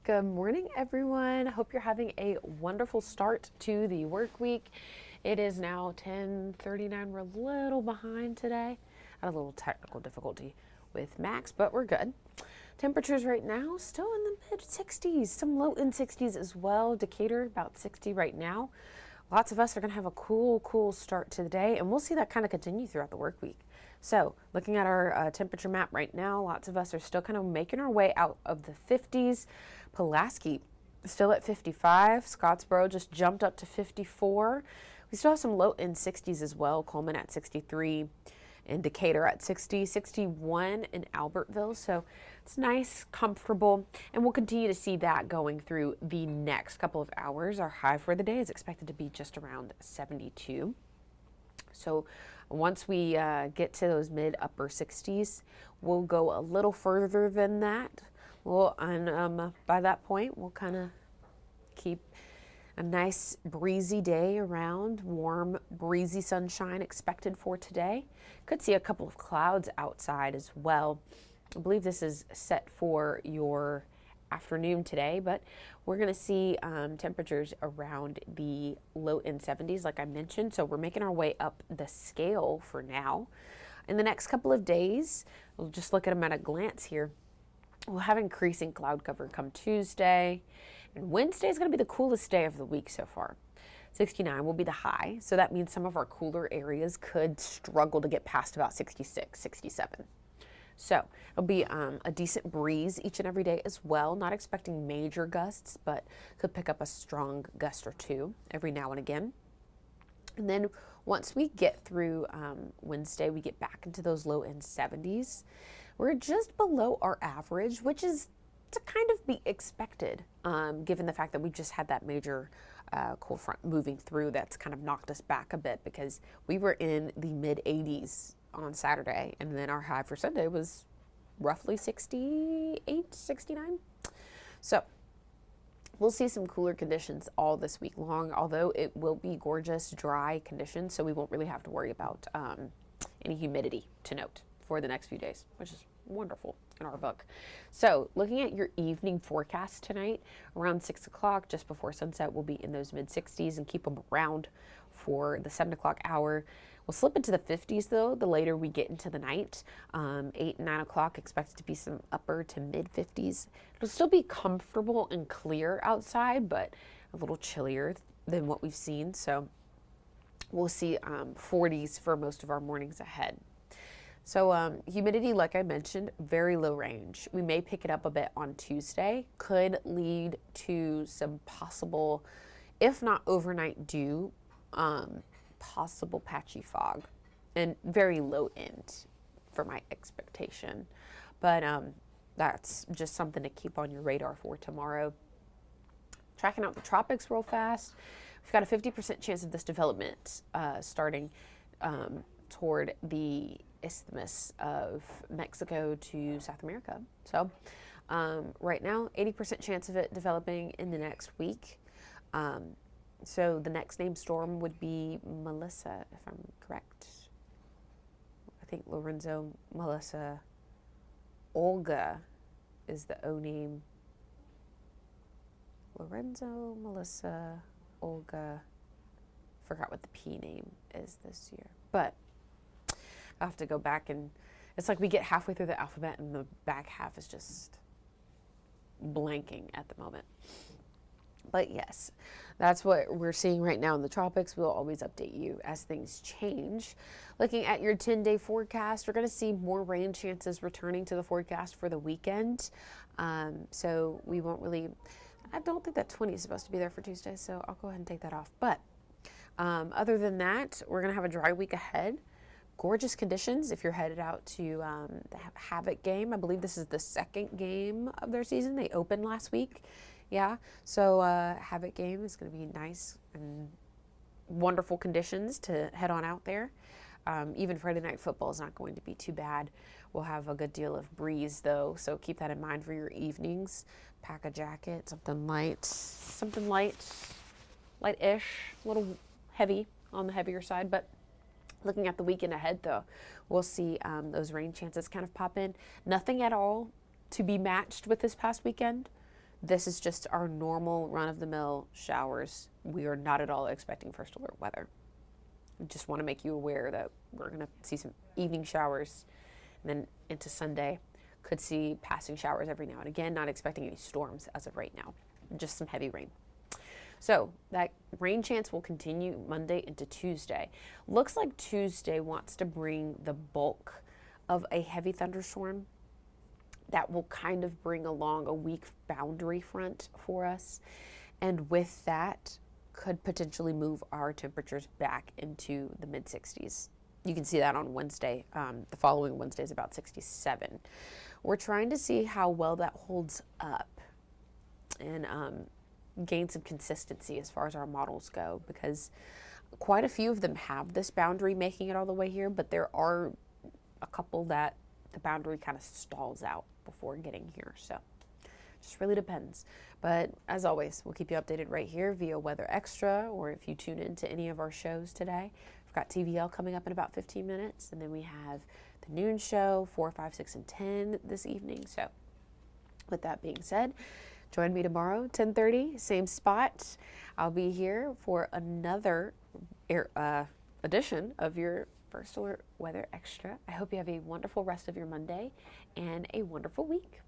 Good morning, everyone. Hope you're having a wonderful start to the work week. It is now 10:39. We're a little behind today. Had a little technical difficulty with Max, but we're good. Temperatures right now still in the mid 60s, some low in 60s as well. Decatur about 60 right now. Lots of us are going to have a cool start to the day, and we'll see that kind of continue throughout the work week. So looking at our temperature map right now, lots of us are still kind of making our way out of the 50s. Pulaski still at 55. Scottsboro just jumped up to 54. We still have some low in 60s as well. Coleman at 63 and Decatur at 60, 61 in Albertville. So it's nice, comfortable, and we'll continue to see that going through the next couple of hours. Our high for the day is expected to be just around 72. So once we get to those mid upper 60s, we'll go a little further than that. And by that point, we'll kind of keep a nice breezy day around, warm, breezy sunshine expected for today. Could see a couple of clouds outside as well. I believe this is set for your afternoon today, but we're going to see temperatures around the low in 70s, like I mentioned. So we're making our way up the scale for now. In the next couple of days, we'll just look at them at a glance here. We'll have increasing cloud cover come Tuesday, and Wednesday is going to be the coolest day of the week so far. 69 will be the high, so that means some of our cooler areas could struggle to get past about 66, 67. So it'll be a decent breeze each and every day as well. Not expecting major gusts, but could pick up a strong gust or two every now and again. And then once we get through Wednesday, we get back into those low end 70s. We're just below our average, which is to kind of be expected, given the fact that we just had that major cold front moving through that's kind of knocked us back a bit, because we were in the mid 80s on Saturday, and then our high for Sunday was roughly 68, 69. So we'll see some cooler conditions all this week long, although it will be gorgeous, dry conditions, so we won't really have to worry about any humidity to note for the next few days, which is wonderful in our book. So looking at your evening forecast tonight, around 6 o'clock, just before sunset, we'll be in those mid 60s and keep them around for the 7 o'clock hour. We'll slip into the 50s though the later we get into the night. 8 and 9 o'clock expected to be some upper to mid 50s. It'll still be comfortable and clear outside, but a little chillier than what we've seen. So we'll see 40s for most of our mornings ahead. So humidity, like I mentioned, very low range. We may pick it up a bit on Tuesday. Could lead to some possible, if not overnight dew, possible patchy fog, and very low end for my expectation. But that's just something to keep on your radar for tomorrow. Tracking out the tropics real fast. We've got a 50% chance of this development starting toward the isthmus of Mexico to South America. So right now, 80% chance of it developing in the next week. So the next named storm would be Melissa, if I'm correct. I think Lorenzo, Melissa, Olga is the O name. Lorenzo, Melissa, Olga. Forgot what the P name is this year. But I have to go back, and it's like we get halfway through the alphabet and the back half is just blanking at the moment. But yes, that's what we're seeing right now in the tropics. We'll always update you as things change. Looking at your 10-day forecast, we're going to see more rain chances returning to the forecast for the weekend. So we won't really, I don't think that 20 is supposed to be there for Tuesday, so I'll go ahead and take that off. But other than that, we're going to have a dry week ahead. Gorgeous conditions if you're headed out to the Havoc game. I believe this is the second game of their season. They opened last week. Yeah, so Havoc game is going to be nice and wonderful conditions to head on out there. Even Friday night football is not going to be too bad. We'll have a good deal of breeze though, so keep that in mind for your evenings. Pack a jacket, something light-ish, a little heavy on the heavier side, but looking at the weekend ahead though, we'll see those rain chances kind of pop in. Nothing at all to be matched with this past weekend. This is just our normal run-of-the-mill showers. We are not at all expecting first alert weather. I just want to make you aware that we're going to see some evening showers, and then into Sunday could see passing showers every now and again, not expecting any storms as of right now, just some heavy rain. So that rain chance will continue Monday into Tuesday. Looks like Tuesday wants to bring the bulk of a heavy thunderstorm that will kind of bring along a weak boundary front for us. And with that, could potentially move our temperatures back into the mid 60s. You can see that on Wednesday. The following Wednesday is about 67. We're trying to see how well that holds up and gain some consistency as far as our models go, because quite a few of them have this boundary making it all the way here, but there are a couple that the boundary kind of stalls out before getting here. So just really depends. But as always, we'll keep you updated right here via Weather Extra, or if you tune into any of our shows today. We've got TVL coming up in about 15 minutes, and then we have the noon show, 4, 5, 6, and 10 this evening. So with that being said, join me tomorrow, 10:30, same spot. I'll be here for another edition of your First Alert Weather Extra. I hope you have a wonderful rest of your Monday and a wonderful week.